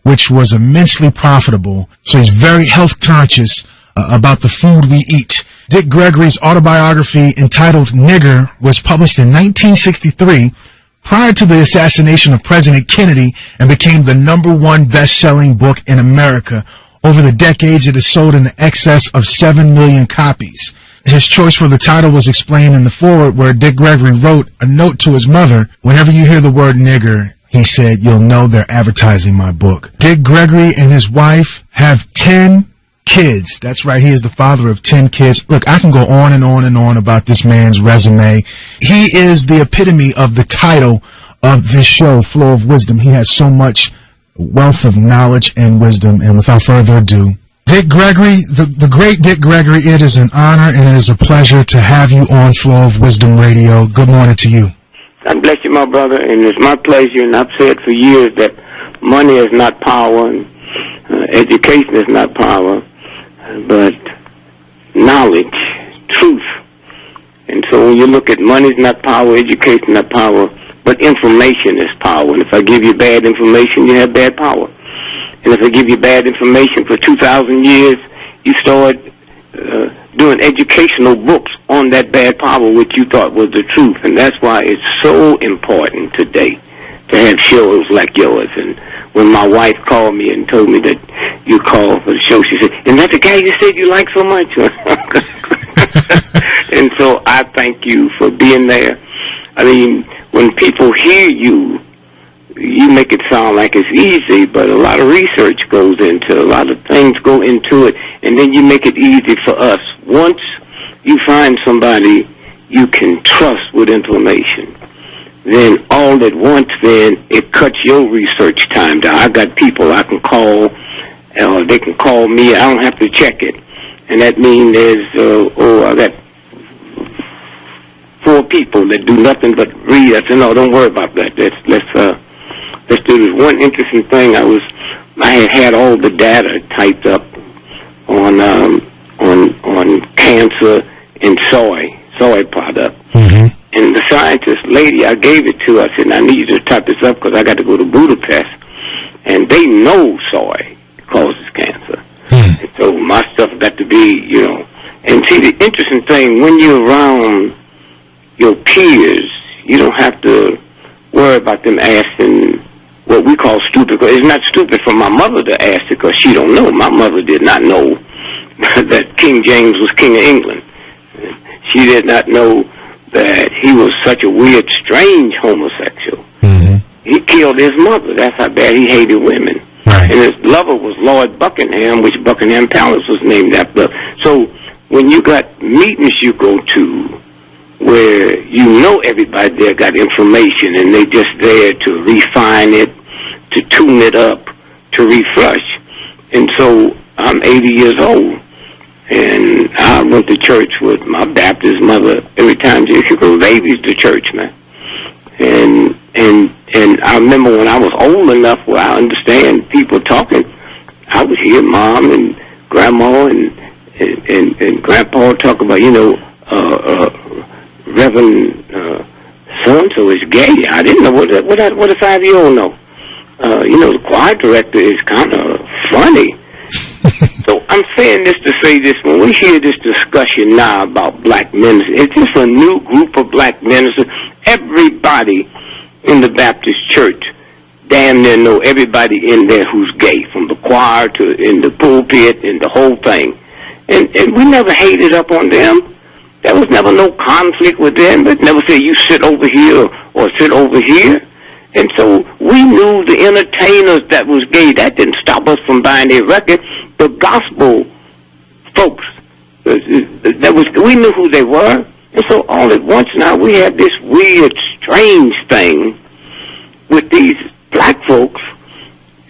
which was immensely profitable. So he's very health conscious about the food we eat. Dick Gregory's autobiography entitled Nigger was published in 1963 prior to the assassination of President Kennedy and became the #1 best-selling book in America. Over the decades, it has sold in excess of 7 million copies. His choice for the title was explained in the foreword, where Dick Gregory wrote a note to his mother. Whenever you hear the word nigger, he said, you'll know they're advertising my book. Dick Gregory and his wife have 10 kids. That's right. He is the father of 10 kids. Look, I can go on and on and on about this man's resume. He is the epitome of the title of this show, Flow of Wisdom. He has so much wealth of knowledge and wisdom. And without further ado, Dick Gregory, the great Dick Gregory, it is an honor and it is a pleasure to have you on Flow of Wisdom Radio. Good morning to you. God bless you, my brother, and it's my pleasure, and I've said for years that money is not power, and education is not power, but knowledge, truth. And so when you look at money is not power, education is not power, but information is power. And if I give you bad information, you have bad power. And if I give you bad information for 2,000 years, you start doing educational books on that bad power which you thought was the truth. And that's why it's so important today to have shows like yours. And when my wife called me and told me that you called for the show, she said, "Isn't that the guy you said you like so much?" And so I thank you for being there. I mean, when people hear you, you make it sound like it's easy, but a lot of research goes into it, a lot of things go into it, and then you make it easy for us. Once you find somebody you can trust with information, then all at once, then it cuts your research time down. I got people I can call, or they can call me. I don't have to check it. And that means there's, I got 4 people that do nothing but read. I said, no, don't worry about that. Let's do this. One interesting thing, I had all the data typed up on cancer and soy product. Mm-hmm. And the scientist lady I gave it to, I said, I need you to type this up because I got to go to Budapest. And they know soy causes cancer. Mm. And so my stuff got to be, And see, the interesting thing, when you're around your peers, you don't have to worry about them asking what we call stupid. It's not stupid for my mother to ask it because she don't know. My mother did not know that King James was King of England. She did not know that he was such a weird, strange homosexual. Mm-hmm. He killed his mother. That's how bad he hated women. Right. And his lover was Lord Buckingham, which Buckingham Palace was named after. So when you got meetings you go to where you know everybody there got information and they just there to refine it, to tune it up, to refresh. And so I'm 80 years old. And I went to church with my Baptist mother every time she go babies to church, man. And I remember when I was old enough where I understand people talking, I would hear Mom and Grandma and Grandpa talk about, Reverend so-and-so is gay. I didn't know what a 5-year-old know. The choir director is kind of funny. So I'm saying this to say this. When we hear this discussion now about black ministers, it's just a new group of black ministers. Everybody in the Baptist church damn near know everybody in there who's gay, from the choir to in the pulpit and the whole thing. And we never hated up on them. There was never no conflict with them. But never say you sit over here or sit over here. And so we knew the entertainers that was gay. That didn't stop us from buying their record. The gospel folks, we knew who they were. And so all at once now we have this weird, strange thing with these black folks.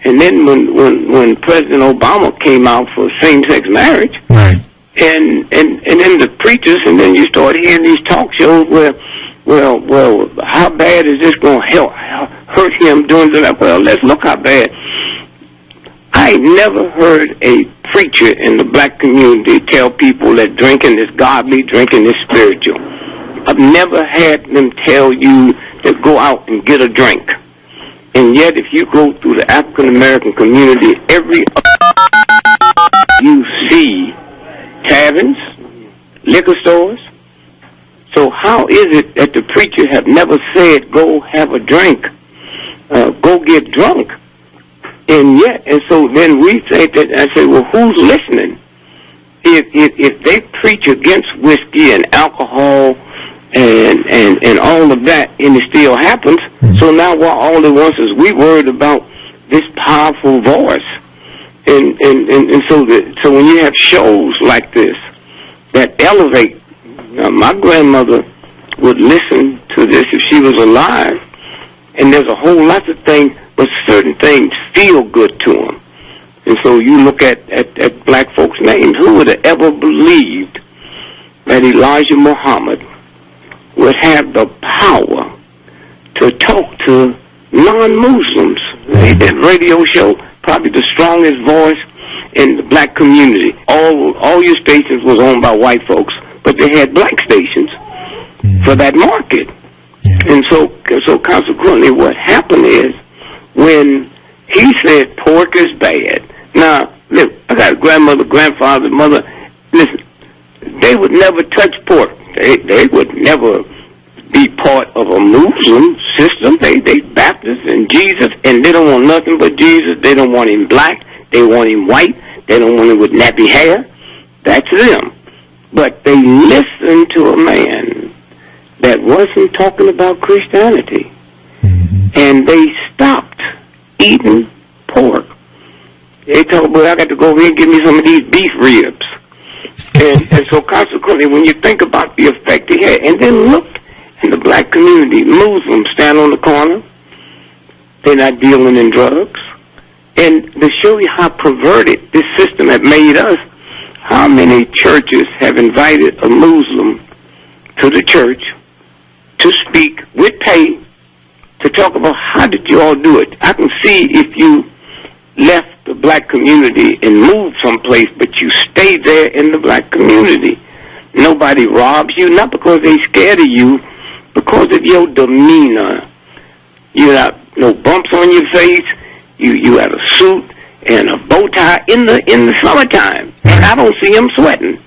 And then when President Obama came out for same-sex marriage, right, and then the preachers, and then you start hearing these talk shows where, well, how bad is this going to hurt him doing that? Well, let's look how bad. I never heard a preacher in the black community tell people that drinking is godly, drinking is spiritual. I've never had them tell you to go out and get a drink. And yet, if you go through the African-American community, you see taverns, liquor stores. So how is it that the preachers have never said, go have a drink, go get drunk? And so then we say that, I say, well, who's listening? If they preach against whiskey and alcohol and all of that, and it still happens, so now all it wants is we worried about this powerful voice. And so when you have shows like this that elevate, my grandmother would listen to this if she was alive, and there's a whole lot of things, but certain things feel good to them. And so you look at black folks' names. Who would have ever believed that Elijah Muhammad would have the power to talk to non-Muslims? That radio show, probably the strongest voice in the black community. All your stations was owned by white folks, but they had black stations for that market. And so consequently what happened is, when he said pork is bad, now, look, I got a grandmother, grandfather, mother, listen, they would never touch pork. They would never be part of a Muslim system. They Baptists and Jesus, and they don't want nothing but Jesus. They don't want him black. They want him white. They don't want him with nappy hair. That's them. But they listened to a man that wasn't talking about Christianity. And they stopped eating pork. They told, boy, I got to go over here and give me some of these beef ribs. And so consequently, when you think about the effect he had, and then look in the black community, Muslims stand on the corner. They're not dealing in drugs. And to show you how perverted this system had made us, how many churches have invited a Muslim to the church to speak with pay, to talk about how did you all do it. I can see if you left the black community and moved someplace, but you stayed there in the black community. Nobody robs you, not because they scared of you, because of your demeanor. You have no bumps on your face. You had a suit and a bow tie in the summertime, and I don't see them sweating.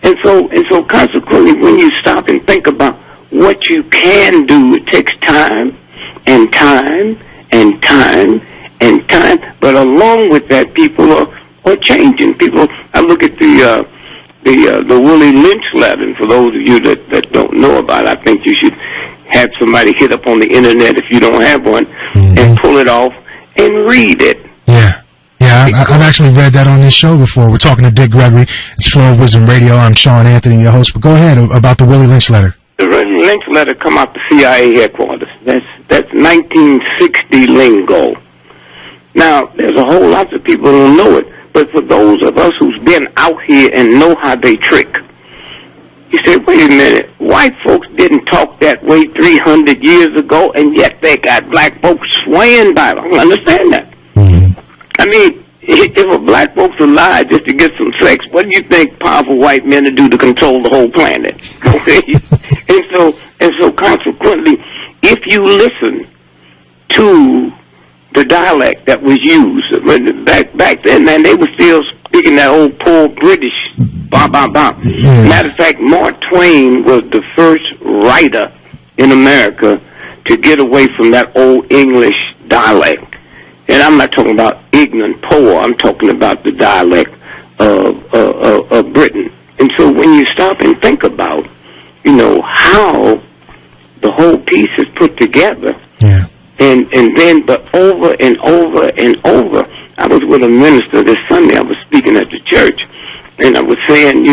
And so consequently, when you stop and think about what you can do, it takes time and time and time and time. But along with that, people are changing. People, I look at the Willie Lynch letter, and for those of you that don't know about it, I think you should have somebody hit up on the internet if you don't have one, and pull it off and read it. Yeah, I've actually read that on this show before. We're talking to Dick Gregory. It's Flow of Wisdom Radio. I'm Sean Anthony, your host. But go ahead about the Willie Lynch letter. The Lynch letter come out the CIA headquarters. That's 1960 lingo. Now, there's a whole lot of people who don't know it, but for those of us who's been out here and know how they trick, you say, wait a minute, white folks didn't talk that way 300 years ago, and yet they got black folks swaying by it. I don't understand that. I mean, if a black folks will lie just to get some sex, what do you think powerful white men will do to control the whole planet? Okay? and so consequently, if you listen to the dialect that was used back then, man, they were still speaking that old poor British bah, bah, bah. Matter of fact, Mark Twain was the first writer in America to get away from that old English dialect. And I'm not talking about ignorant poor. I'm talking about the dialect of Britain. And so when you stop and think about, how the whole piece is put together, and then, but over and over and over, I was with a minister this Sunday. I was speaking at the church, and I was saying,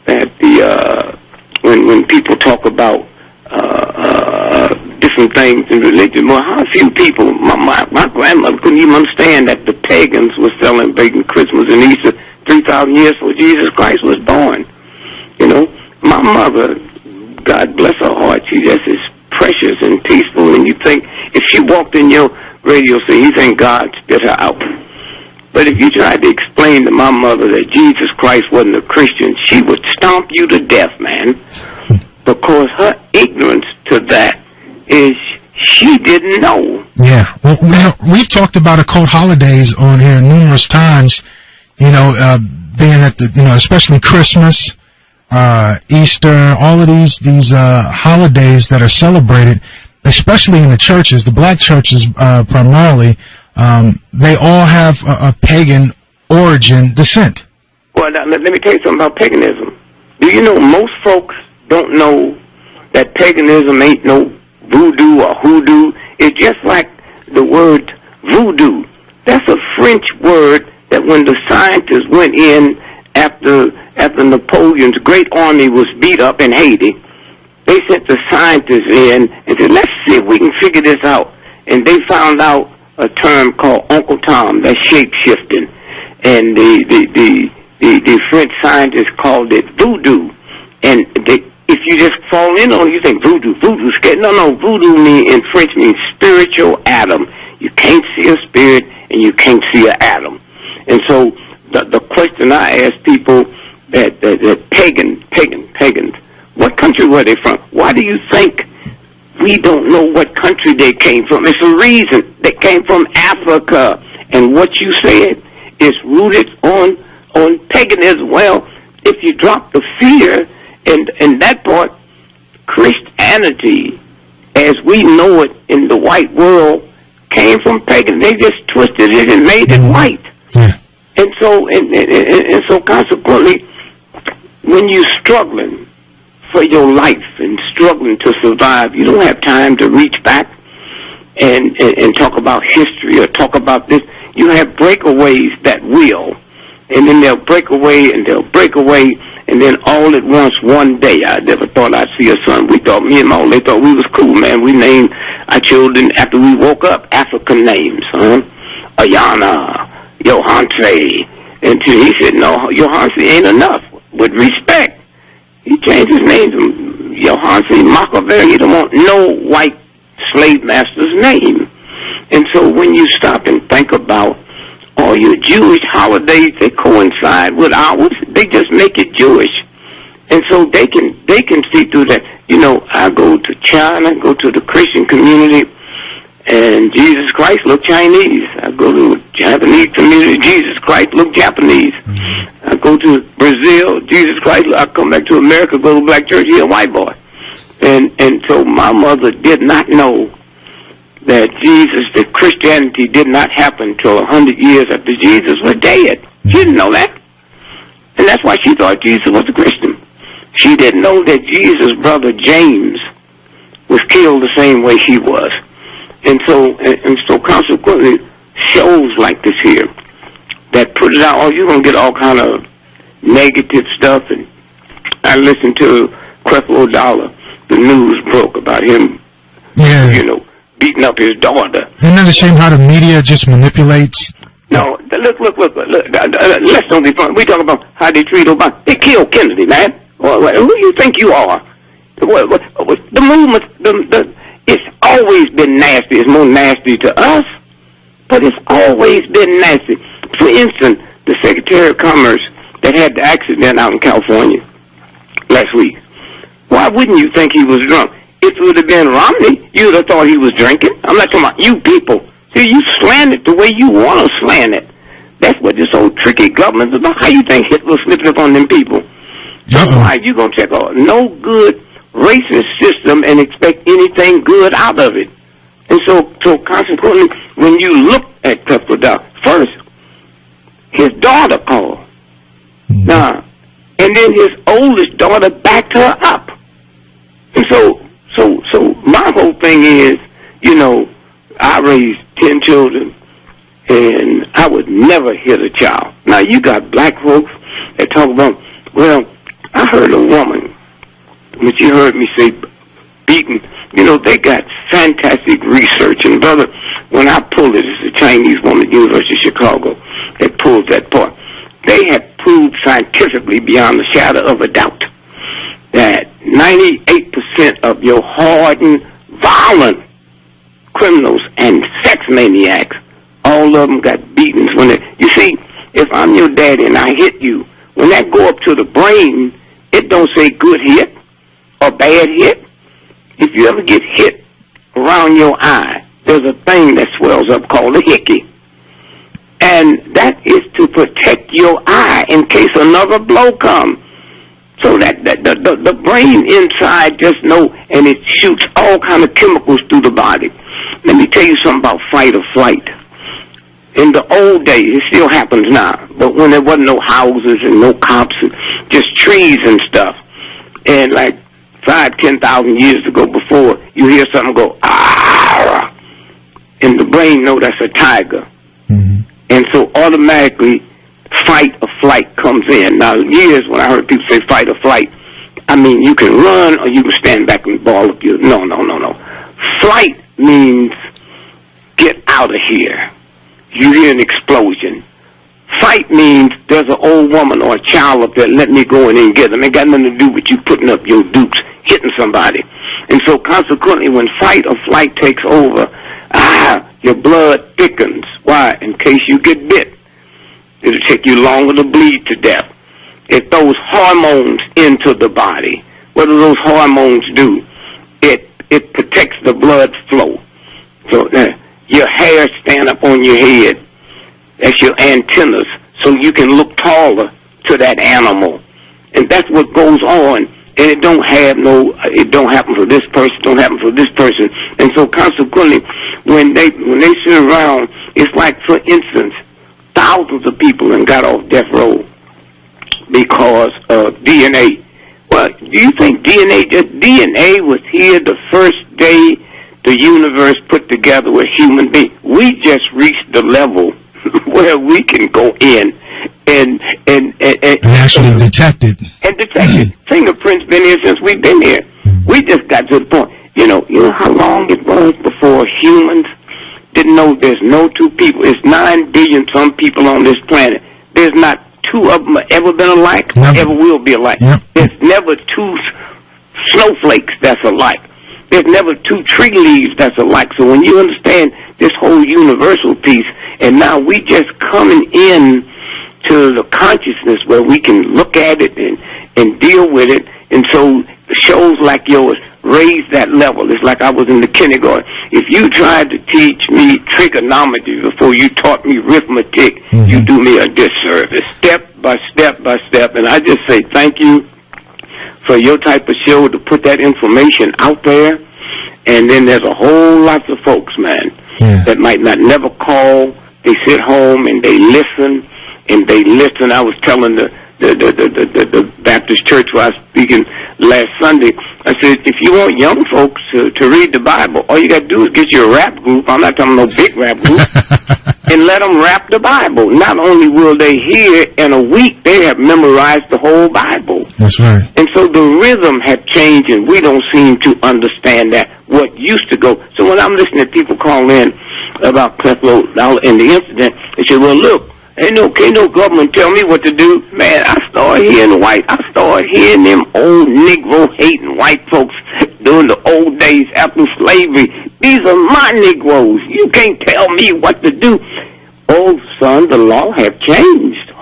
that when people talk about different things in religion, well, how few people, my grandmother couldn't even understand that the pagans were celebrating Christmas and Easter 3,000 years before Jesus Christ was born. My mother, God bless her heart, she just is precious and peaceful, and you think, if she walked in your radio set, you think God spit her out. But if you tried to explain to my mother that Jesus Christ wasn't a Christian, she would stomp you to death, man, because her ignorance to that is she didn't know. Yeah. Well, we've talked about occult holidays on here numerous times, being at especially Christmas, Easter, all of these holidays that are celebrated, especially in the churches, the black churches primarily, they all have a pagan origin descent. Well, now, let me tell you something about paganism. Do you know most folks don't know that paganism ain't no voodoo or hoodoo? It's just like the word voodoo. That's a French word that when the scientists went in after Napoleon's great army was beat up in Haiti, they sent the scientists in and said, let's see if we can figure this out. And they found out a term called Uncle Tom, that's shape-shifting. And the French scientists called it voodoo. And if you just fall in on it, you think voodoo's scared. No, voodoo in French means spiritual Adam. You can't see a spirit and you can't see an Adam. And so the question I ask people that pagans, what country were they from? Why do you think we don't know what country they came from? It's a reason. They came from Africa. And what you said is rooted on paganism. Well, if you drop the fear in that part, Christianity, as we know it in the white world, came from pagan. They just twisted it and made it white. Yeah. And so consequently, when you're struggling for your life and struggling to survive, you don't have time to reach back and talk about history or talk about this. You have breakaways that will, and then they'll break away and they'll break away, and then all at once one day, I never thought I'd see a son. We thought, me and my old lady thought we was cool, man. We named our children after we woke up African names, Ayana, Johanse. And he said, no, Johanse ain't enough. With respect, he changed his name to Johanse Machiavelli. He don't want no white slave master's name. And so when you stop and think about all your Jewish holidays, they coincide with ours. They just make it Jewish. And so they can see through that. I go to China, go to the Christian community, and Jesus Christ look Chinese. I go to the Japanese community, Jesus Christ look Japanese. Mm-hmm. I go to Brazil, Jesus Christ, I come back to America, go to black church, he a white boy. And so my mother did not know that that Christianity did not happen till 100 years after Jesus was dead. She didn't know that. And that's why she thought Jesus was a Christian. She didn't know that Jesus' brother James was killed the same way she was. And so consequently, shows like this here that put it out, you're going to get all kind of negative stuff. And I listened to Creflo Dollar. The news broke about him, beating up his daughter. Isn't that a shame how the media just manipulates? No, look. Let's don't be funny. We talk about how they treat Obama. They killed Kennedy, man. Who do you think you are? The movement, it's always been nasty. It's more nasty to us, but it's always been nasty. For instance, the Secretary of Commerce that had the accident out in California last week, why wouldn't you think he was drunk? If it would have been Romney, you would have thought he was drinking. I'm not talking about you people. See, you slant it the way you want to slant it. That's what this whole tricky government's about. How you think Hitler slipped up on them people? So why you going to check out no good racist system and expect anything good out of it? And so consequently, when you look at Creflo first, his daughter called. Now, and then his oldest daughter backed her up. And so my whole thing is, I raised 10 children, and I would never hit a child. Now, you got black folks that talk about, well, I heard a woman, which you heard me say, beaten. They got fantastic research. And, brother, when I pulled it, it's a Chinese woman at University of Chicago that pulled that part. They have proved scientifically beyond the shadow of a doubt that 98% of your hardened, violent criminals and sex maniacs, all of them got beatings when you see, if I'm your daddy and I hit you, when that go up to the brain, it don't say good hit or bad hit. If you ever get hit around your eye, there's a thing that swells up called a hickey. And that is to protect your eye in case another blow comes. So that the brain inside just know, and it shoots all kind of chemicals through the body. Let me tell you something about fight or flight. In the old days, it still happens now, but when there wasn't no houses and no cops and just trees and stuff, and like 5,000-10,000 years ago before, you hear something go, ah, and the brain know that's a tiger. Mm-hmm. And so automatically, fight or flight comes in. Now, years when I heard people say fight or flight, I mean, you can run or you can stand back and ball up your... No. Flight means get out of here. You hear an explosion. Fight means there's an old woman or a child up there, let me go in and get them. It got nothing to do with you putting up your dukes, hitting somebody. And so consequently, when fight or flight takes over, your blood thickens. Why? In case you get bit. It'll take you longer to bleed to death. It throws hormones into the body. What do those hormones do? It protects the blood flow. So your hairs stand up on your head. That's your antennas, so you can look taller to that animal. And that's what goes on. And it don't happen for this person, don't happen for this person. And so consequently, when they sit around, it's like, for instance, thousands of people and got off death row because of DNA. Well, do you think DNA was here the first day the universe put together with human beings? We just reached the level where we can go in and actually detect it. And detect it. Fingerprints been here since we've been here. We just got to the point. You know how long it was before humans didn't know there's no two people. It's 9 billion some people on this planet. There's not two of them ever been alike, ever will be alike. Yep. There's never two snowflakes that's alike. There's never two tree leaves that's alike. So when you understand this whole universal piece, and now we just coming in to the consciousness where we can look at it and deal with it, and so shows like yours raise that level. It's like I was in the kindergarten. If you tried to teach me trigonometry before you taught me arithmetic, you do me a disservice. Step by step by step. And I just say thank you for your type of show to put that information out there. And then there's a whole lot of folks, man, that might not never call. They sit home and they listen. I was telling the Baptist church where I was speaking last Sunday, I said, if you want young folks to read the Bible, all you got to do is get you a rap group. I'm not talking no big rap group. And let them rap the Bible. Not only will they hear in a week, they have memorized the whole Bible. That's right. And so the rhythm had changed, and we don't seem to understand that, what used to go. So when I'm listening to people call in about Creflo and the incident, they say, well, look, ain't no government tell me what to do. Man, I started hearing them old Negro-hating white folks during the old days after slavery. These are my Negroes. You can't tell me what to do. Oh, son, the law have changed.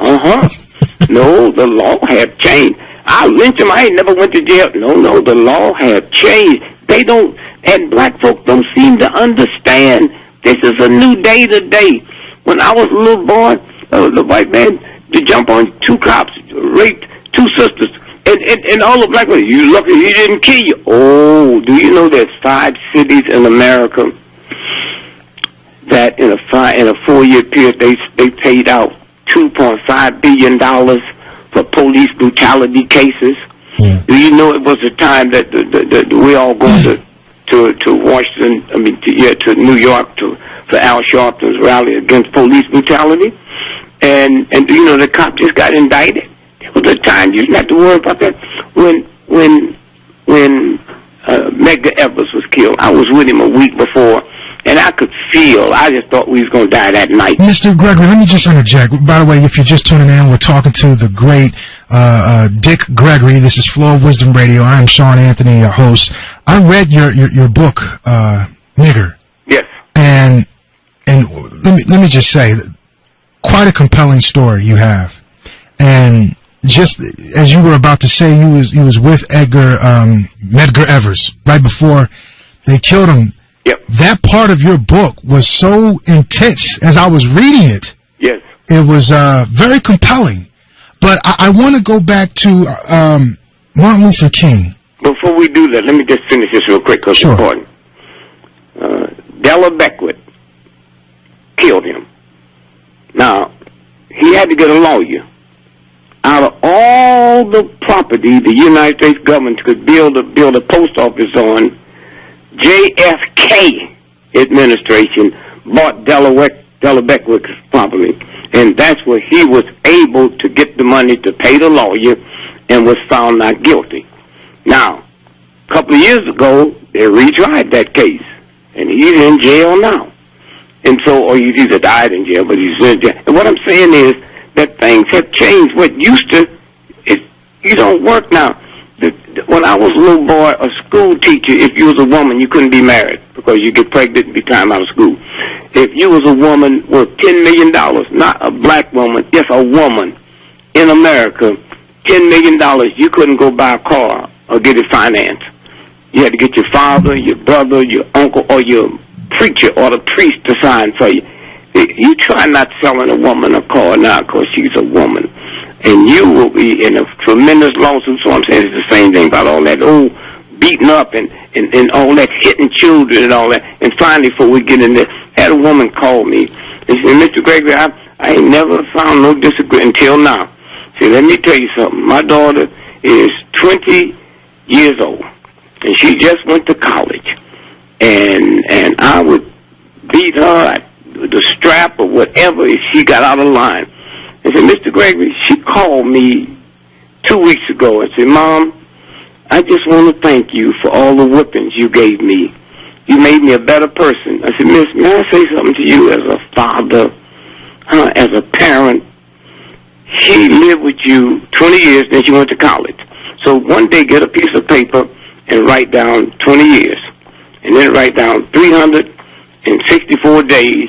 No, the law have changed. I'll lynch them. I ain't never went to jail. No, the law have changed. They don't, and black folks don't seem to understand. This is a new day today. When I was a little boy, the white man to jump on 2 cops, raped 2 sisters, and all the black men, you lucky he didn't kill you. Oh, do you know there's 5 cities in America that in a 4-year period they paid out $2.5 billion for police brutality cases? Yeah. Do you know it was a time that we all going to Washington, to New York for Al Sharpton's rally against police brutality? And do you know the cop just got indicted? It was a time you didn't have to worry about that. When Medgar Evers was killed, I was with him a week before, and I could feel, I just thought we was going to die that night. Mr. Gregory, let me just interject. By the way, if you're just tuning in, we're talking to the great Dick Gregory. This is Flow of Wisdom Radio. I am Sean Anthony, your host. I read your book, Nigger. Yes. And let me just say, quite a compelling story you have. And just as you were about to say, you was with Medgar Evers right before they killed him. Yep. That part of your book was so intense as I was reading it. Yes. It was very compelling. But I want to go back to Martin Luther King. Before we do that, let me just finish this real quick because Sure. it's important. Della Beckwith killed him. Now, he had to get a lawyer. Out of all the property the United States government could build a post office on, JFK administration bought Della Beckwith's property. And that's where he was able to get the money to pay the lawyer and was found not guilty. Now, a couple of years ago, they retried that case. And he's in jail now. And so, or he's either died in jail, but he's in jail. And what I'm saying is that things have changed. What used to, you don't work now. When I was a little boy, a school teacher, if you was a woman, you couldn't be married because you get pregnant and be time out of school. If you was a woman worth $10 million, not a black woman, just a woman in America, $10 million, you couldn't go buy a car or get it financed. You had to get your father, your brother, your uncle, or your preacher or the priest to sign for you. You try not selling a woman a car now because she's a woman. And you will be in a tremendous lawsuit. So I'm saying it's the same thing about all that beating up and all that hitting children and all that. And finally, before we get in there, had a woman call me and she said, Mr. Gregory, I ain't never found no disagreement until now. She said, let me tell you something. My daughter is 20 years old. And she just went to college. And I would beat her with the strap or whatever if she got out of line. And said, Mr. Gregory, she called me 2 weeks ago and said, Mom, I just want to thank you for all the whippings you gave me. You made me a better person. I said, Miss, may I say something to you as a father, as a parent? She lived with you 20 years, then she went to college. So one day get a piece of paper and write down 20 years. And then write down 364 days,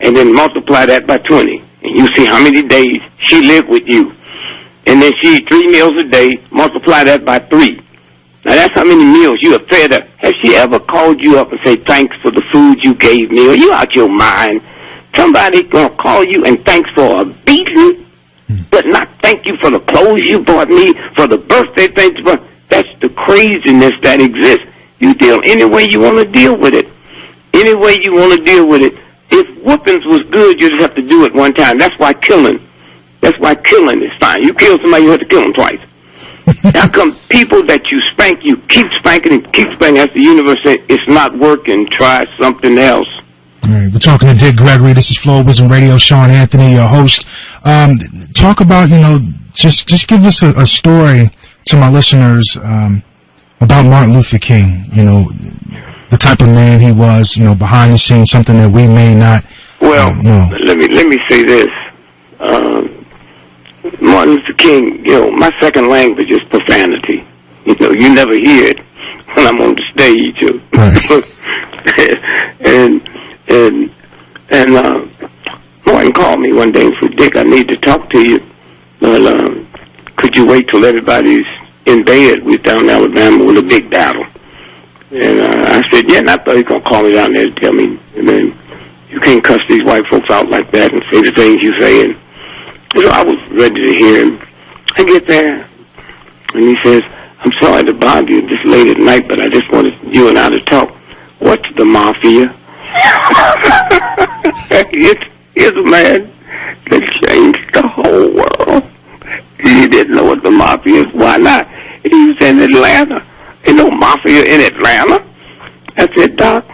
and then multiply that by 20. And you see how many days she lived with you. And then she eat 3 meals a day, multiply that by 3. Now that's how many meals you have fed her. Has she ever called you up and say, thanks for the food you gave me? Are you out your mind? Somebody gonna call you and thanks for a beating, but not thank you for the clothes you bought me, for the birthday things. That's the craziness that exists. You deal any way you want to deal with it. Any way you want to deal with it. If whoopings was good, you just have to do it one time. That's why killing is fine. You kill somebody, you have to kill them twice. How come people that you spank, you keep spanking and keep spanking? As the universe said, it's not working. Try something else. All right, we're talking to Dick Gregory. This is Flow Wisdom Radio. Sean Anthony, your host. Talk about, just give us a story to my listeners about Martin Luther King. The type of man he was. Behind the scenes, something that we may not. Well, let me say this. Martin Luther King, my second language is profanity. You never hear it when I'm on the stage. Right. and Martin called me one day and said, Dick, I need to talk to you. But could you wait till everybody's in bed? We're down in Alabama with a big battle. And I said, yeah, and I thought he was going to call me down there to tell me, man, you can't cuss these white folks out like that and say the things you say. And I was ready to hear him. I get there, and he says, I'm sorry to bother you this late at night, but I just wanted you and I to talk. What's the mafia? Here's a man that changed the whole world. He didn't know what the mafia is. Why not? He was in Atlanta. Ain't no mafia in Atlanta. I said, Doc,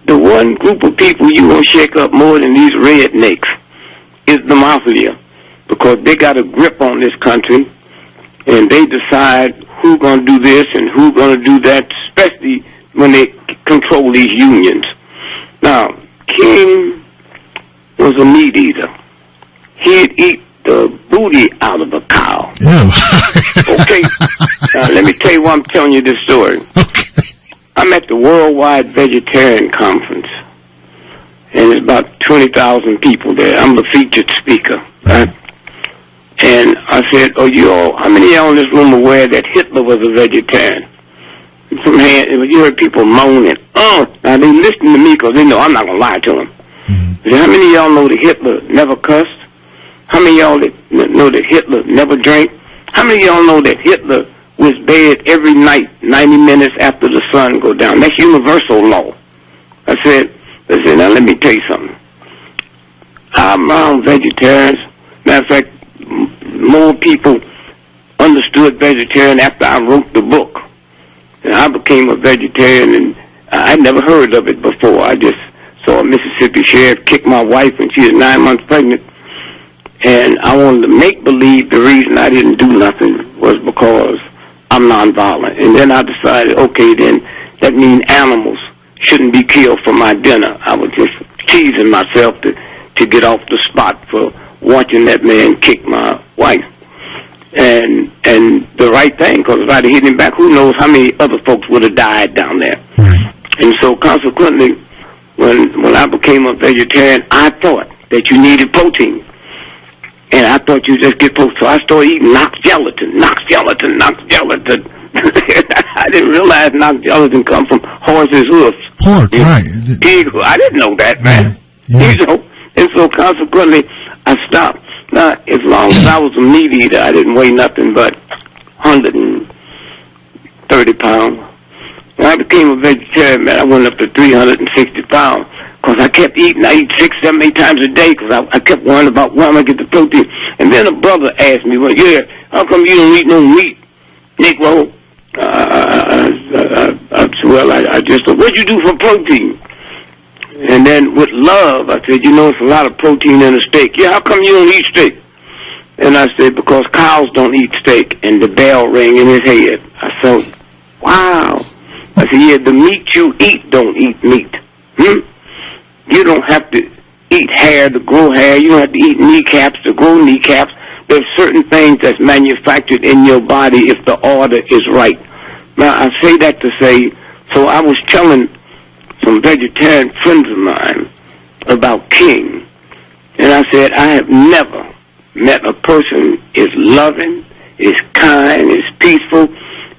the one group of people you gonna shake up more than these rednecks is the mafia, because they got a grip on this country, and they decide who's gonna do this and who's gonna do that, especially when they control these unions. Now, King was a meat eater. He'd eat the booty out of a cow. Okay, now let me tell you why I'm telling you this story. Okay. I'm at the Worldwide Vegetarian Conference, and there's about 20,000 people there. I'm the featured speaker, right? And I said, how many of y'all in this room aware that Hitler was a vegetarian? from hand, you heard people moaning. Oh, now they listen to me because they know I'm not going to lie to them. Mm-hmm. How many of y'all know that Hitler never cussed? How many of y'all know that Hitler never drank? How many of y'all know that Hitler was bed every night 90 minutes after the sun go down? That's universal law. I said, now let me tell you something. I'm around vegetarians. Matter of fact, more people understood vegetarian after I wrote the book. And I became a vegetarian, and I never heard of it before. I just saw a Mississippi sheriff kick my wife when she was 9 months pregnant. And I wanted to make believe the reason I didn't do nothing was because I'm nonviolent. And then I decided, okay, then that means animals shouldn't be killed for my dinner. I was just teasing myself to get off the spot for watching that man kick my wife. And the right thing, because if I'd have hit him back, who knows how many other folks would have died down there. Right. And so consequently, when I became a vegetarian, I thought that you needed protein. And I thought you just get protein. So I started eating knox gelatin. I didn't realize knox gelatin come from horse's hoofs. Pork, right. Pig, I didn't know that, man. Yeah. You know? And so consequently, I stopped. Now, as long as I was a meat eater, I didn't weigh nothing but 130 pounds. When I became a vegetarian, man, I went up to 360 pounds because I kept eating. I eat 6, 7, 8 times a day because I kept worrying about where I'm going to get the protein. And then a brother asked me, well, yeah, how come you don't eat no meat, Negro? I just said, what'd you do for protein? And then with love, I said, you know, it's a lot of protein in a steak. Yeah, how come you don't eat steak? And I said, because cows don't eat steak. And the bell rang in his head. I said, wow. I said, yeah, the meat you eat don't eat meat. You don't have to eat hair to grow hair. You don't have to eat kneecaps to grow kneecaps. There's certain things that's manufactured in your body if the order is right. Now, I say that to say, so I was telling some vegetarian friends of mine about King, and I said, I have never met a person is loving, is kind, is peaceful.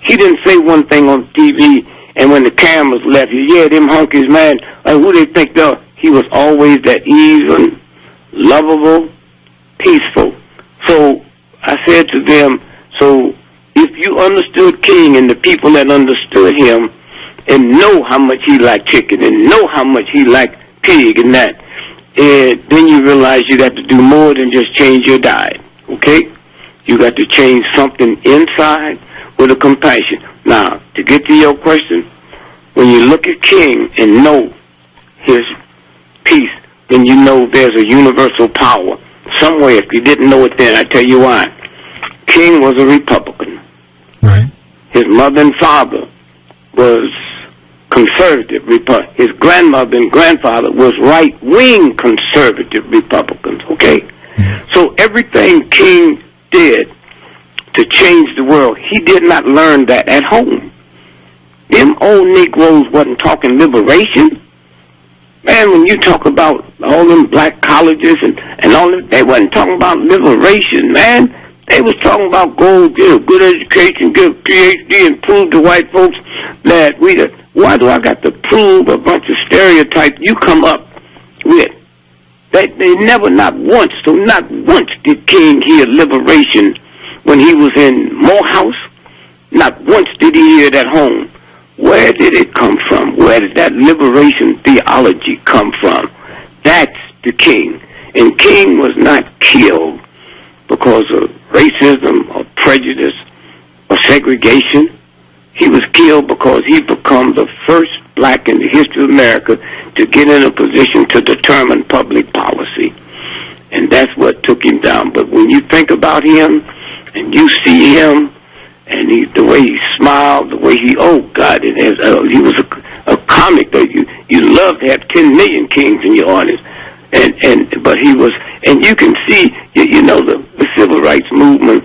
He didn't say one thing on TV, and when the cameras left, yeah, them hunkies, man, like who they picked up, he was always that even, lovable, peaceful. So I said to them, so if you understood King and the people that understood him and know how much he liked chicken and know how much he liked pig and that, then you realize you got to do more than just change your diet, okay? You got to change something inside with a compassion. Now, to get to your question, when you look at King and know his peace, then you know there's a universal power. Somewhere, if you didn't know it then, I tell you why. King was a Republican. Right. His mother and father was conservative Republicans. His grandmother and grandfather was right-wing conservative Republicans, okay? Mm-hmm. So everything King did to change the world, he did not learn that at home. Them old Negroes wasn't talking liberation. Man, when you talk about all them black colleges and all that, they wasn't talking about liberation, man. They was talking about go get a good education, get a PhD, and prove to white folks that why do I got to prove a bunch of stereotypes you come up with? They never, not once did King hear liberation when he was in Morehouse. Not once did he hear it at home. Where did it come from? Where did that liberation theology come from? That's the King. And King was not killed because of racism or prejudice or segregation. He was killed because he became the first black in the history of America to get in a position to determine public policy. And that's what took him down. But when you think about him and you see him, and the way he smiled, the way he, oh God, he was a comic. You love to have 10 million Kings in your audience, but he was, and you can see, you know, the civil rights movement.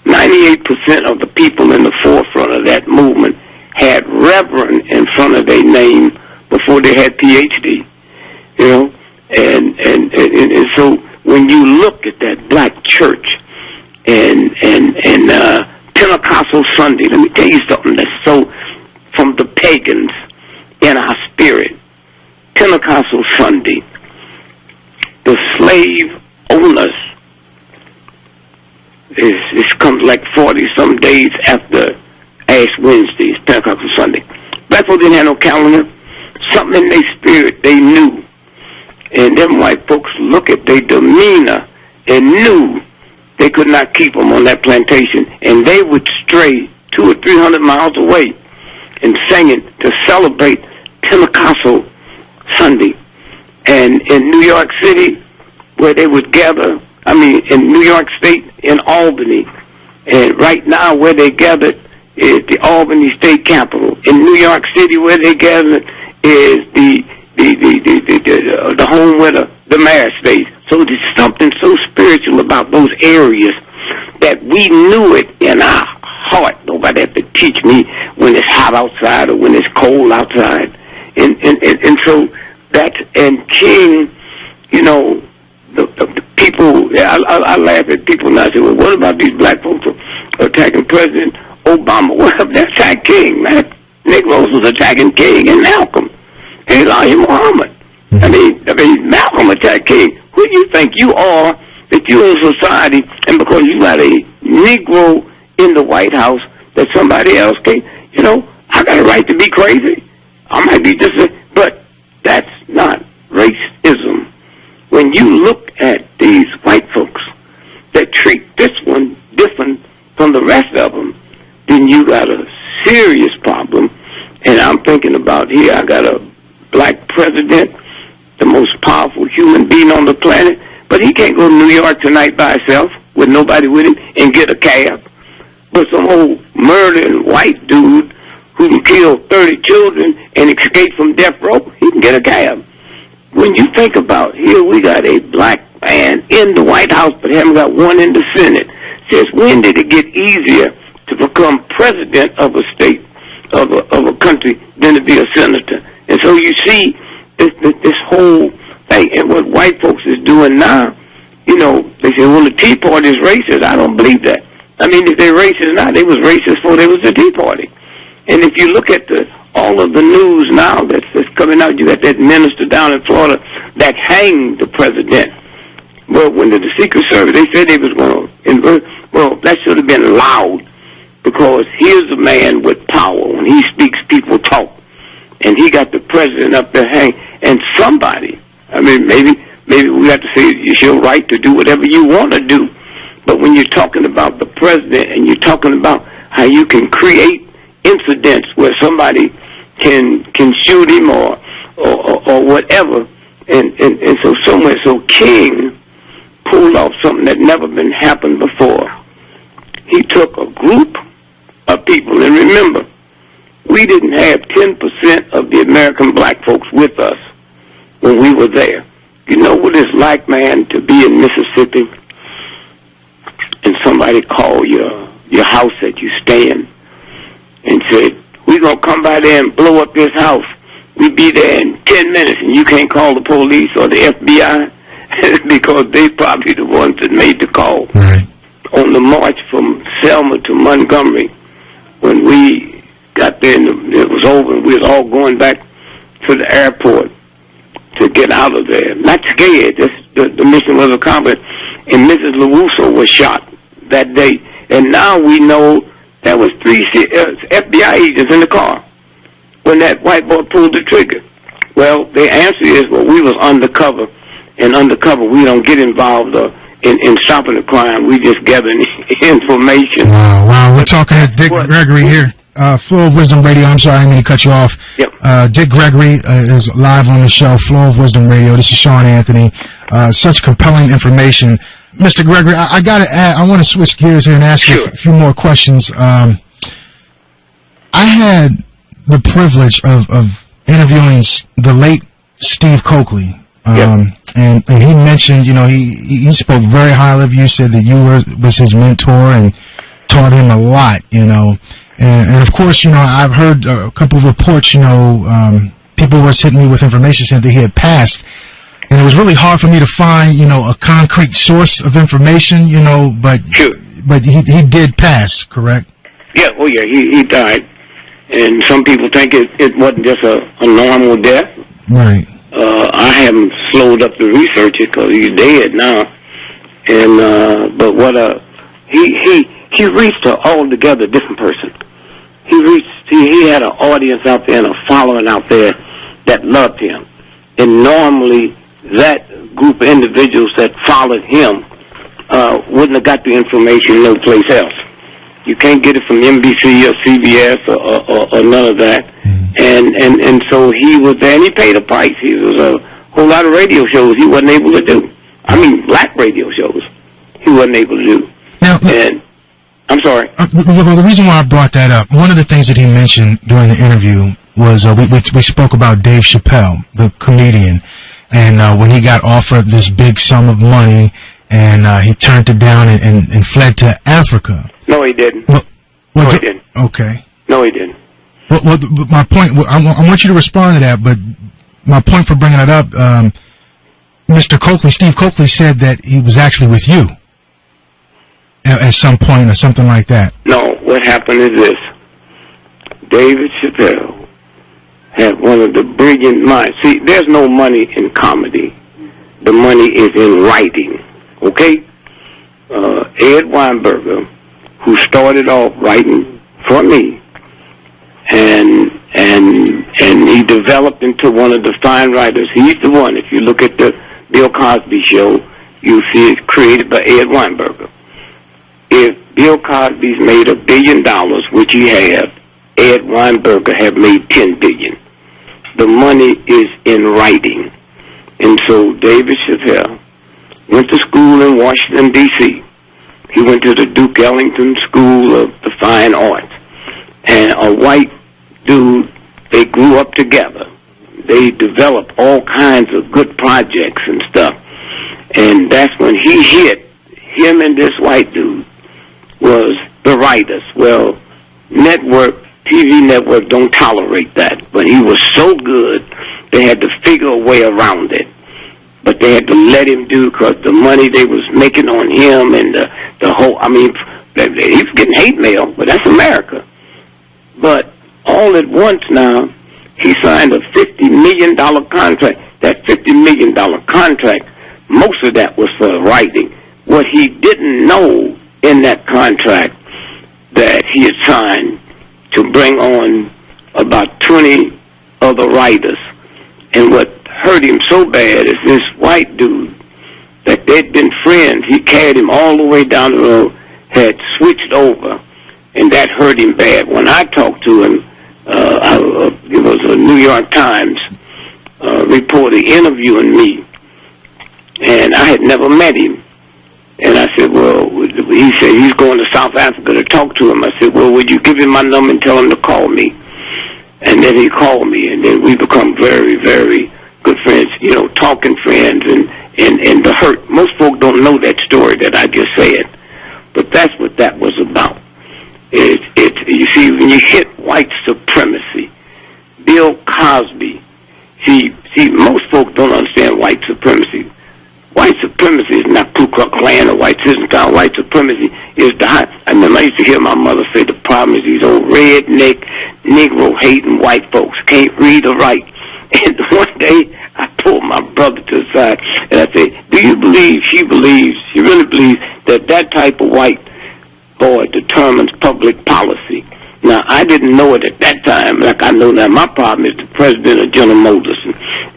98% of the people in the forefront of that movement had Reverend in front of their name before they had PhD. You know, and so when you look at that black church and Pentecostal Sunday, let me tell you something that's so, from the slave owners. It comes like 40-some days after Ash Wednesday, it's Pentecostal Sunday. Black folks didn't have no calendar. Something in their spirit they knew. And them white folks look at their demeanor and knew they could not keep them on that plantation. And they would stray 200 or 300 miles away and singing to celebrate Pentecostal Sunday. And in New York City, where they would gather, in New York State, in Albany, and right now where they gathered is the Albany State Capitol. In New York City, where they gathered is the home where the mayor stays. So there's something so spiritual about those areas that we knew it in our heart. Nobody had to teach me when it's hot outside or when it's cold outside. And so that, and King, the people, I laugh at people now. I say, well, what about these black folks attacking President Obama? Well, they're attacking King, man. Negroes was attacking King and Malcolm and Elijah Muhammad. Malcolm attacked King. Who do you think you are that you're in society, and because you got a Negro in the White House, that somebody else can, I got a right to be crazy. I might be but that's not racism. When you look at these white folks that treat this one different from the rest of them, then you got a serious problem. And I'm thinking about here, I got a black president, the most powerful human being on the planet, but he can't go to New York tonight by himself with nobody with him and get a cab. But some old murdering white dude who can kill 30 children and escape from death row, he can get a cab. When you think about here, we got a black man in the White House, but haven't got one in the Senate. Since when did it get easier to become president of a state, of a country, than to be a senator? And so you see this whole thing, and what white folks is doing now, they say, well, the Tea Party is racist. I don't believe that. If they're racist now, they was racist before there was the Tea Party. And if you look at all of the news now that's coming out, you got that minister down in Florida that hanged the president. Well, when the Secret Service, they said they was going to invert. Well, that should have been loud, because here's a man with power. When he speaks, people talk. And he got the president up there hanged. And somebody, maybe we have to say it's your right to do whatever you want to do. But when you're talking about the president and you're talking about how you can create incidents where somebody can shoot him or whatever, and so King pulled off something that never been happened before. He took a group of people, and remember, we didn't have 10% of the American black folks with us when we were there. You know what it's like, man, to be in Mississippi and somebody call your house that you stay in and said, we're going to come by there and blow up this house. We'll be there in 10 minutes, and you can't call the police or the FBI because they probably the ones that made the call. Right. On the march from Selma to Montgomery, when we got there and it was over, and we was all going back to the airport to get out of there. Not scared. The mission was accomplished. And Mrs. LaRusso was shot that day. And now we know there was 3 FBI agents in the car when that white boy pulled the trigger. Well, the answer is, well, we was undercover. And undercover, we don't get involved in stopping the crime. We just gathering information. Wow. We're talking to Dick Gregory here. Flow of Wisdom Radio. I'm sorry, I didn't mean to cut you off. Yep. Dick Gregory is live on the show, Flow of Wisdom Radio. This is Sean Anthony. Such compelling information. Mr. Gregory, I got to add, I want to switch gears here and ask you a few more questions. I had the privilege of interviewing the late Steve Coakley. And he mentioned, he spoke very highly of you, said that you was his mentor and taught him a lot, And of course, I've heard a couple of reports, people were hitting me with information saying that he had passed. And it was really hard for me to find, a concrete source of information, but he did pass, correct? Yeah, he died. And some people think it wasn't just a normal death. Right. I haven't slowed up the research because he's dead now. And but he reached an altogether different person. He had an audience out there and a following out there that loved him. And normally that group of individuals that followed him wouldn't have got the information no place else. You can't get it from NBC or CBS or none of that. And so he was there, and he paid a price. He was a whole lot of radio shows he wasn't able to do. I mean, black radio shows he wasn't able to do. Now, and I'm sorry. The reason why I brought that up, one of the things that he mentioned during the interview was we spoke about Dave Chappelle, the comedian, and when he got offered this big sum of money, and he turned it down and fled to Africa. No, he didn't. No, he didn't. Okay. No, he didn't. Well, my point, I want you to respond to that, but my point for bringing it up, Mr. Coakley, Steve Coakley said that he was actually with you at some point or something like that. No, what happened is this. David Chappelle had one of the brilliant minds. See, there's no money in comedy. The money is in writing, okay? Ed Weinberger, who started off writing for me, and he developed into one of the fine writers. He's the one. If you look at the Bill Cosby show, you'll see it's created by Ed Weinberger. If Bill Cosby's made $1 billion, which he has, Ed Weinberger have made $10 billion. The money is in writing. And so David Chappelle went to school in Washington, D.C. He went to the Duke Ellington School of the Fine Arts. And a white dude, they grew up together. They developed all kinds of good projects and stuff. And that's when he hit, him and this white dude, was the writers. Well, TV network don't tolerate that. But he was so good, they had to figure a way around it. But they had to let him do, because the money they was making on him and the whole, I mean, he was getting hate mail, but that's America. But all at once now, he signed a $50 million contract. That $50 million contract, most of that was for writing. What he didn't know in that contract that he had signed to bring on about 20 other writers. And what hurt him so bad is this white dude that they'd been friends. He carried him all the way down the road, had switched over, and that hurt him bad. When I talked to him, it was a New York Times reporter interviewing me, and I had never met him. And I said, well, he said he's going to South Africa to talk to him. I said, well, would you give him my number and tell him to call me? And then he called me, and then we become very, very good friends, you know, talking friends, and the hurt. Most folk don't know that story that I just said, but that's what that was about. You see, when you hit white supremacy, Bill Cosby, see, most folk don't understand white supremacy. White supremacy is not Ku Klux Klan or white citizens. White supremacy is the high. I remember I used to hear my mother say the problem is these old redneck, Negro-hating white folks can't read or write. And one day I pulled my brother to the side and I said, do you believe, she really believes that type of white boy determines public policy? Now, I didn't know it at that time like I know now. My problem is the president of General Motors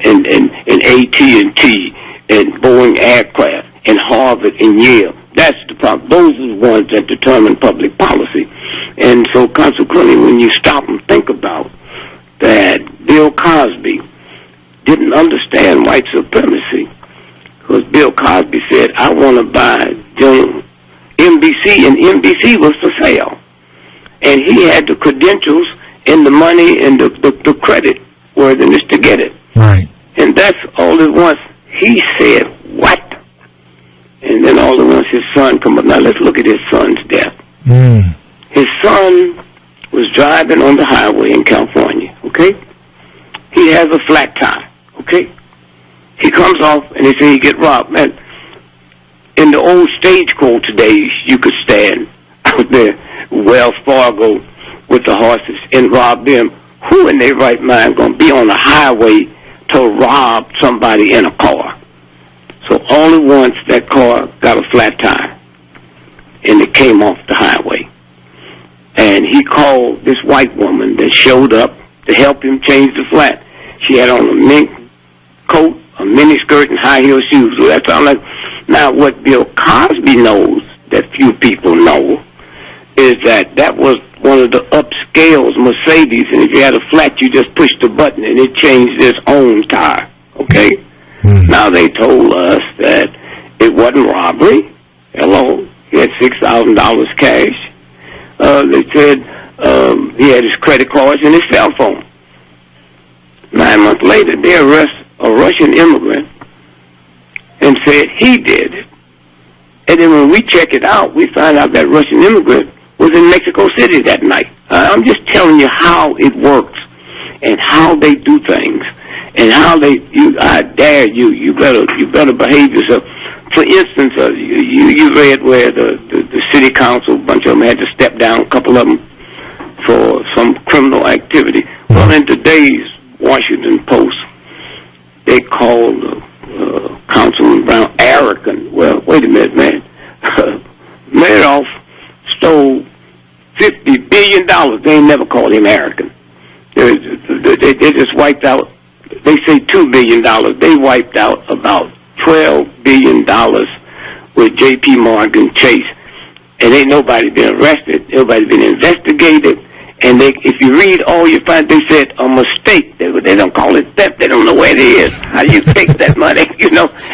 and AT&T and Boeing Aircraft and Harvard and Yale. That's the problem. Those are the ones that determine public policy. And so consequently, when you stop and think about that, Bill Cosby didn't understand white supremacy, because Bill Cosby said, I want to buy NBC, and NBC was for sale. And he had the credentials and the money and the credit worthiness to get it. Right. And that's all at once. He said, what? And then all at once his son come up. Now let's look at his son's death. His son was driving on the highway in California, okay? He has a flat tire, okay? He comes off and he said he get robbed. Man, in the old stagecoach days, you could stand out there, Wells Fargo, with the horses and rob them. Who in their right mind going to be on the highway to rob somebody in a car. So only once that car got a flat tire, and it came off the highway. And he called this white woman that showed up to help him change the flat. She had on a mink coat, a mini skirt, and high heel shoes. So that's all. Now, what Bill Cosby knows that few people know is that was one of the upscales Mercedes, and if you had a flat, you just pushed the button and it changed its own tire. Okay. Now they told us that it wasn't robbery. Hello, he had $6,000 cash. They said he had his credit cards and his cell phone. 9 months later, they arrest a Russian immigrant and said he did it. And then when we check it out, we find out that Russian immigrant was in Mexico City that night. I'm just telling you how it works and how they do things and how I dare you. You better behave yourself. For instance, you read where the city council, a bunch of them had to step down, a couple of them for some criminal activity. Well, in today's Washington Post, they called Councilman Brown arrogant. Well, wait a minute, man. Madoff stole $50 billion. They ain't never called him arrogant. They just wiped out, they say $2 billion. They wiped out about $12 billion with J.P. Morgan Chase. And ain't nobody been arrested. Nobody been investigated. And if you read all you find, they said a mistake. They don't call it theft. They don't know where it is. How do you take that money?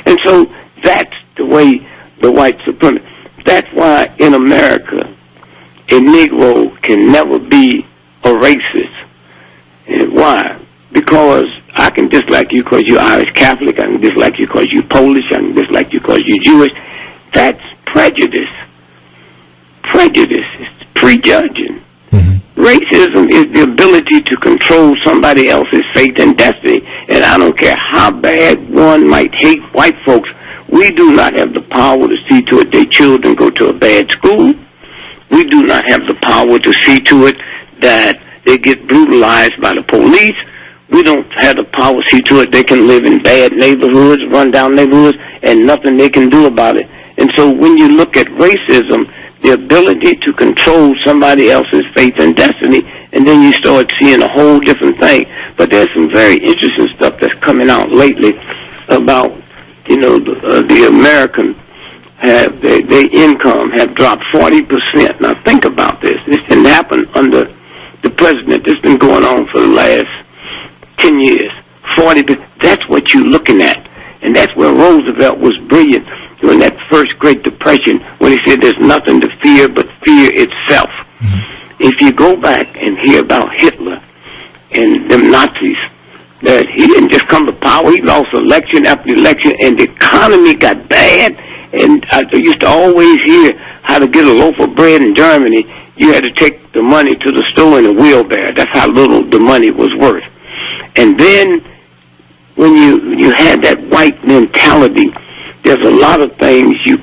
And so that's the way the white supremacy. That's why in America, a Negro can never be a racist. And why? Because I can dislike you because you're Irish Catholic. I can dislike you because you're Polish. I can dislike you because you're Jewish. That's prejudice. Prejudice is prejudging. Racism is the ability to control somebody else's fate and destiny. And I don't care how bad one might hate white folks, we do not have the power to see to it their children go to a bad school. We do not have the power to see to it that they get brutalized by the police. We don't have the power to see to it they can live in bad neighborhoods, run-down neighborhoods, and nothing they can do about it. And so when you look at racism, the ability to control somebody else's fate and destiny, and then you start seeing a whole different thing. But there's some very interesting stuff that's coming out lately about, the American have their income have dropped 40%. Now think about this. This didn't happen under the president. This has been going on for the last 10 years. 40%. That's what you're looking at. And that's where Roosevelt was brilliant during that first Great Depression when he said there's nothing to fear but fear itself. If you go back and hear about Hitler and them Nazis, that he didn't just come to power, he lost election after election, and the economy got bad. And I used to always hear how to get a loaf of bread in Germany. You had to take the money to the store in a wheelbarrow. That's how little the money was worth. And then when you had that white mentality, there's a lot of things you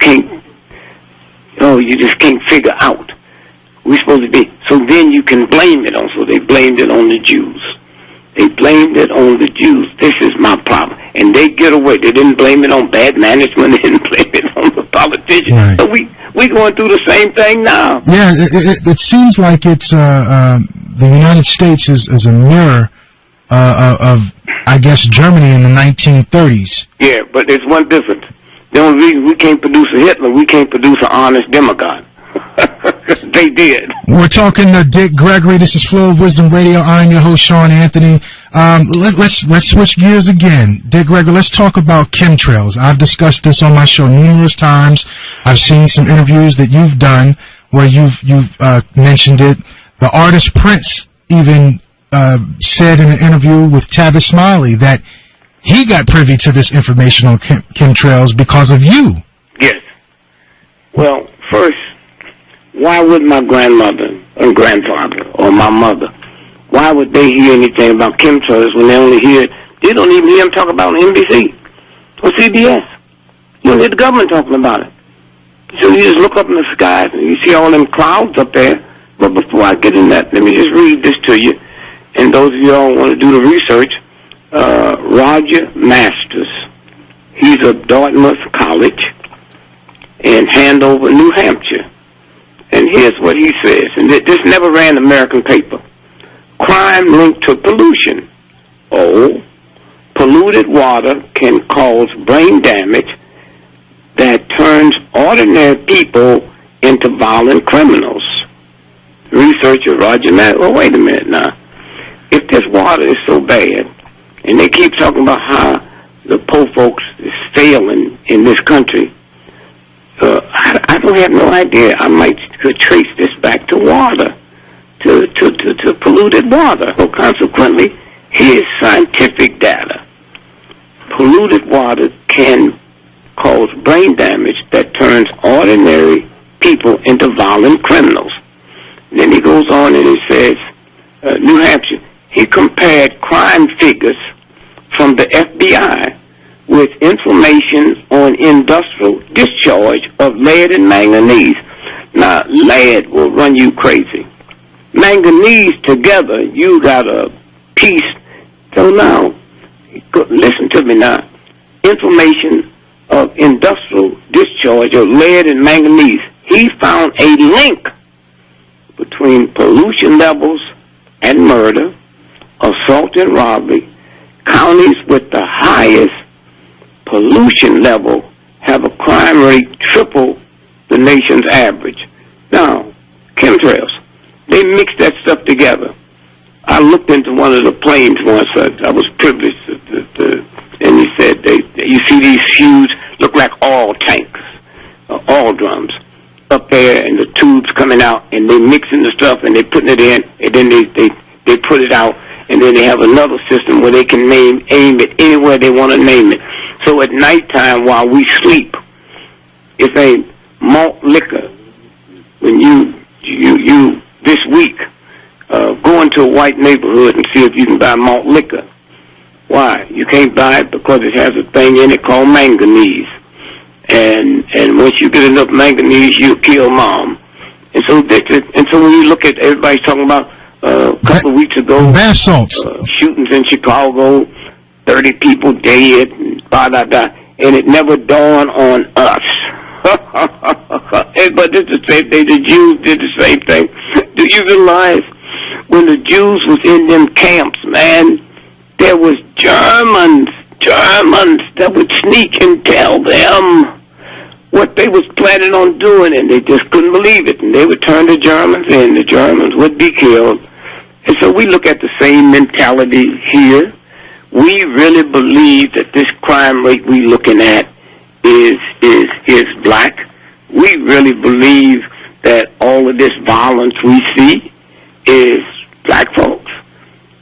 just can't figure out. We're supposed to be. So then you can blame it on. So they blamed it on the Jews. They blamed it on the Jews. This is my problem. And they get away. They didn't blame it on bad management. They didn't blame it on the politicians. Right. So we're going through the same thing now. Yeah, it seems like it's the United States is a mirror of, I guess, Germany in the 1930s. Yeah, but there's one difference. The only reason we can't produce a Hitler, we can't produce an honest demagogue. They did. We're talking to Dick Gregory. This is Flow of Wisdom Radio. I'm your host, Sean Anthony. Let's switch gears again. Dick Gregory, let's talk about chemtrails. I've discussed this on my show numerous times. I've seen some interviews that you've done where you've mentioned it. The artist Prince even said in an interview with Tavis Smiley that he got privy to this information on chemtrails because of you. Yes. Well, first, why would my grandmother and grandfather or my mother, why would they hear anything about chemtrails when they don't even hear them talk about on NBC or CBS? You don't hear the government talking about it. So you just look up in the skies and you see all them clouds up there. But before I get in that, let me just read this to you. And those of you who want to do the research, Roger Masters. He's of Dartmouth College in Hanover, New Hampshire. And here's what he says, and this never ran American paper. Crime linked to pollution. Oh, polluted water can cause brain damage that turns ordinary people into violent criminals. Researcher Roger Matt. Well, wait a minute now. If this water is so bad, and they keep talking about how the poor folks is failing in this country, I don't have no idea. I might could trace this back to water, to polluted water. So consequently, here's scientific data. Polluted water can cause brain damage that turns ordinary people into violent criminals. And then he goes on and he says, New Hampshire, he compared crime figures from the FBI with information on industrial discharge of lead and manganese. Now, lead will run you crazy. Manganese together, you got a piece. So now, listen to me now. Information of industrial discharge of lead and manganese. He found a link between pollution levels and murder, assault and robbery. Counties with the highest pollution level have a crime rate triple the nation's average. Now, chemtrails, they mix that stuff together. I looked into one of the planes once. I was privileged and he said, you see these huge, look like oil tanks, oil drums up there, and the tubes coming out, and they mixing the stuff, and they putting it in, and then they put it out, and then they have another system where they can aim it anywhere they want to name it. So at nighttime while we sleep, if a malt liquor, when you this week, go into a white neighborhood and see if you can buy malt liquor. Why? You can't buy it because it has a thing in it called manganese. And once you get enough manganese, you'll kill mom. And so when you look at, everybody's talking about a couple of weeks ago, bath salts, shootings in Chicago, 30 people dead, and blah, blah, blah, and it never dawned on us. But it's the same thing. The Jews did the same thing. Do you realize when the Jews was in them camps, man, there was Germans that would sneak and tell them what they was planning on doing, and they just couldn't believe it, and they would turn the Germans in. The Germans would be killed. And so we look at the same mentality here. We really believe that this crime rate we looking at is black. We really believe that all of this violence we see is black folks.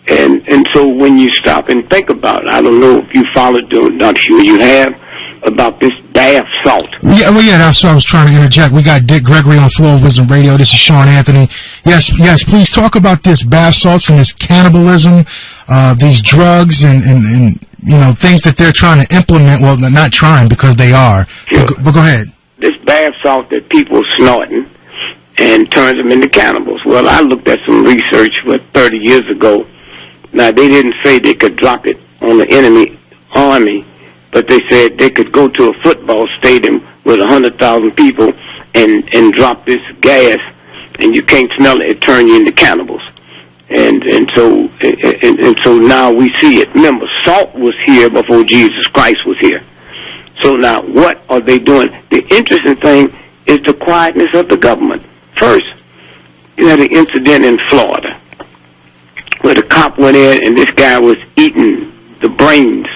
And so when you stop and think about it, I don't know if you followed, not sure you have, about this bath salt. Yeah, that's what I was trying to interject. We got Dick Gregory on Flow of Wisdom Radio. This is Sean Anthony. Yes, please talk about this bath salts and this cannibalism, these drugs and you know, things that they're trying to implement. Well, they're not trying because they are. Sure. But go ahead. This bath salt that people are snorting and turns them into cannibals. Well, I looked at some research 30 years ago. Now, they didn't say they could drop it on the enemy army, but they said they could go to a football stadium with 100,000 people and drop this gas, and you can't smell it. It turns you into cannibals. And so now we see it. Remember, salt was here before Jesus Christ was here. So now, what are they doing? The interesting thing is the quietness of the government. First, you had an incident in Florida where the cop went in and this guy was eating the brains,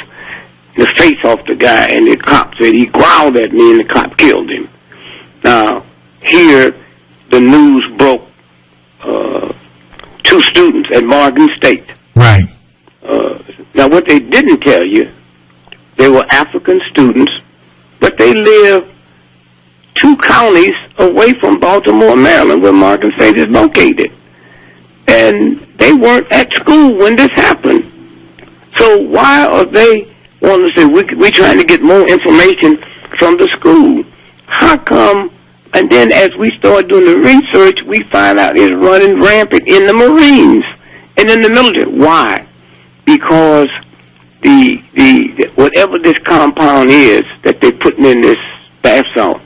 the face off the guy, and the cop said he growled at me and the cop killed him. Now, here, the news broke 2 students at Morgan State. Right. Now, what they didn't tell you, they were African students, but they live 2 counties away from Baltimore, Maryland, where Morgan State is located. And they weren't at school when this happened. So why are they wanting to say, we're trying to get more information from the school? How come? And then as we start doing the research, we find out it's running rampant in the Marines and in the military. Why? Because the whatever this compound is that they're putting in this bath salt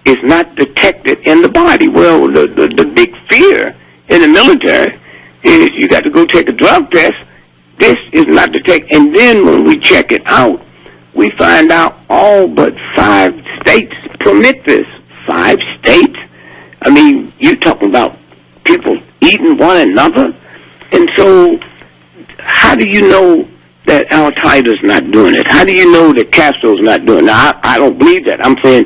is not detected in the body. Well, the big fear in the military is you got to go take a drug test. This is not detected. And then when we check it out, we find out all but 5 states permit this. 5 states. I mean, you're talking about people eating one another. And so how do you know that Al-Qaeda's not doing it? How do you know that Castro's not doing it? Now, I don't believe that. I'm saying,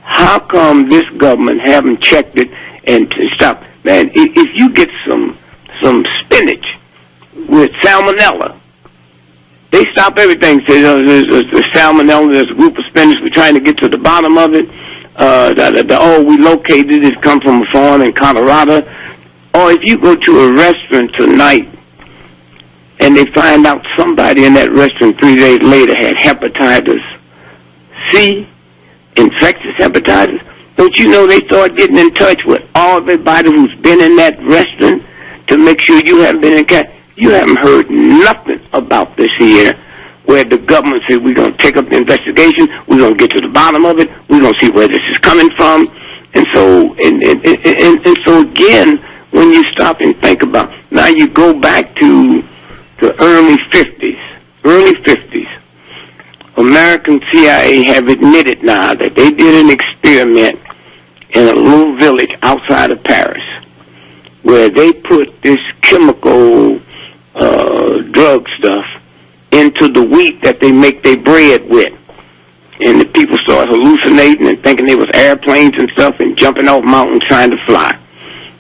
how come this government haven't checked it and stop? Man, if you get some spinach with salmonella, they stop everything. Say, there's salmonella, there's a group of spinach, we're trying to get to the bottom of it. We located it, come from a farm in Colorado. Or if you go to a restaurant tonight and they find out somebody in that restaurant 3 days later had hepatitis C, infectious hepatitis, don't you know they start getting in touch with everybody who's been in that restaurant to make sure you haven't been in contact? You haven't heard nothing about this here, where the government said we're going to take up the investigation, we're going to get to the bottom of it, we're going to see where this is coming from. And so, and so again, when you stop and think about, now you go back to the early 50s, American CIA have admitted now that they did an experiment in a little village outside of Paris where they put this chemical drug stuff into the wheat that they make their bread with. And the people started hallucinating and thinking they was airplanes and stuff and jumping off mountains trying to fly.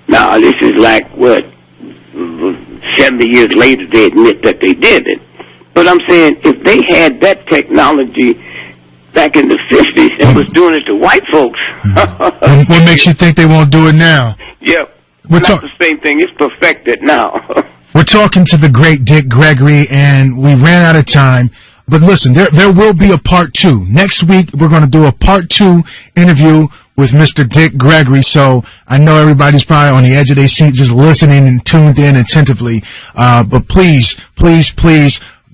Now, this is like, 70 years later they admit that they did it. But I'm saying, if they had that technology back in the 50s and was doing it to white folks... What makes you think they won't do it now? Yeah, it's not the same thing. It's perfected now. We're talking to the great Dick Gregory, and we ran out of time. But listen, there will be a part 2. Next week, we're going to do a part 2 interview with Mr. Dick Gregory. So I know everybody's probably on the edge of their seat just listening and tuned in attentively. But please,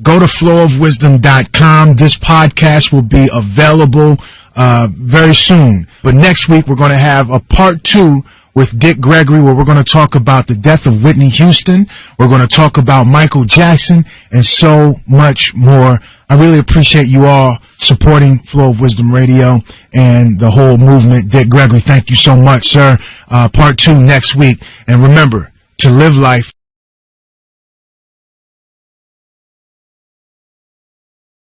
go to flowofwisdom.com. This podcast will be available very soon. But next week, we're going to have a part 2 with Dick Gregory, where we're going to talk about the death of Whitney Houston. We're going to talk about Michael Jackson and so much more. I really appreciate you all supporting Flow of Wisdom Radio and the whole movement. Dick Gregory, thank you so much, sir. Part 2 next week. And remember to live life